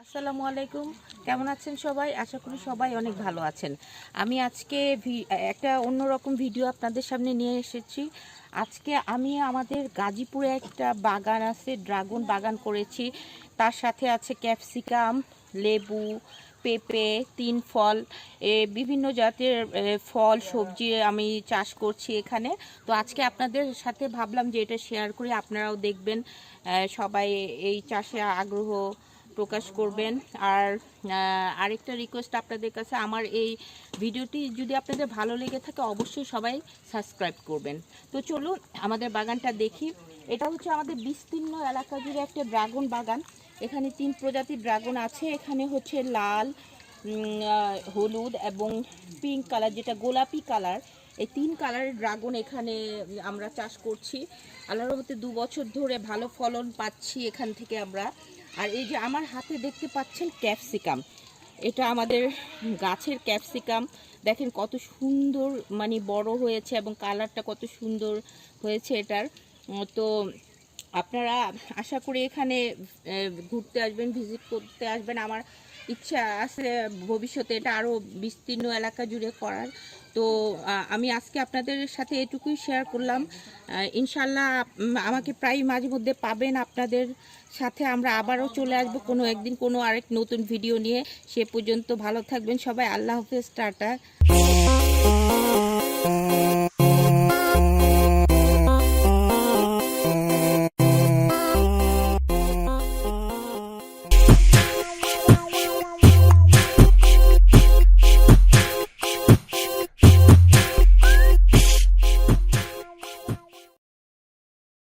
আসসালামু আলাইকুম, কেমন আছেন সবাই? আশা করি সবাই অনেক ভালো আছেন। আমি আজকে একটা অন্যরকম ভিডিও আপনাদের সামনে নিয়ে এসেছি। আজকে আমি আমাদের গাজীপুরে একটা বাগান আছে, ড্রাগন বাগান করেছি। তার সাথে আছে ক্যাপসিকাম, লেবু, পেঁপে, তিন ফল, বিভিন্ন জাতের ফল সবজি আমি চাষ করছি এখানে। তো আজকে আপনাদের সাথে ভাবলাম যে এটা শেয়ার করি, আপনারাও দেখবেন, সবাই এই চাষে আগ্রহ প্রকাশ করবেন। আর আরেকটা রিকোয়েস্ট আপনাদের কাছে, আমার এই ভিডিওটি যদি আপনাদের ভালো লেগে থাকে অবশ্যই সবাই সাবস্ক্রাইব করবেন। তো চলুন আমাদের বাগানটা দেখি। এটা হচ্ছে আমাদের বিস্তীর্ণ এলাকা জুড়ে একটা ড্রাগন বাগান। এখানে 3 প্রজাতির ড্রাগন আছে। এখানে হচ্ছে লাল, হলুদ এবং পিঙ্ক কালার, যেটা গোলাপি কালার। এই 3 কালারের ড্রাগন এখানে আমরা চাষ করছি। আল্লাহর রহমতে 2 বছর ধরে ভালো ফলন পাচ্ছি এখান থেকে আমরা। আর এই যে আমার হাতে দেখতে পাচ্ছেন ক্যাপসিকাম, এটা আমাদের গাছের ক্যাপসিকাম। দেখেন কত সুন্দর মানে বড় হয়েছে এবং কালারটা কত সুন্দর হয়েছে এটার। তো আপনারা আশা করি এখানে ঘুরতে আসবেন, ভিজিট করতে আসবেন। আমার ইচ্ছা আছে ভবিষ্যতে এটা আরও বিস্তীর্ণ এলাকা জুড়ে করার। তো আমি আজকে আপনাদের সাথে এটুকুই শেয়ার করলাম। ইনশাল্লাহ আমাকে প্রায় মাঝে মধ্যে পাবেন আপনাদের সাথে। আমরা আবারও চলে আসবো কোনো একদিন কোনো আরেক নতুন ভিডিও নিয়ে। সে পর্যন্ত ভালো থাকবেন সবাই। আল্লাহ হাফেজ, টাটা।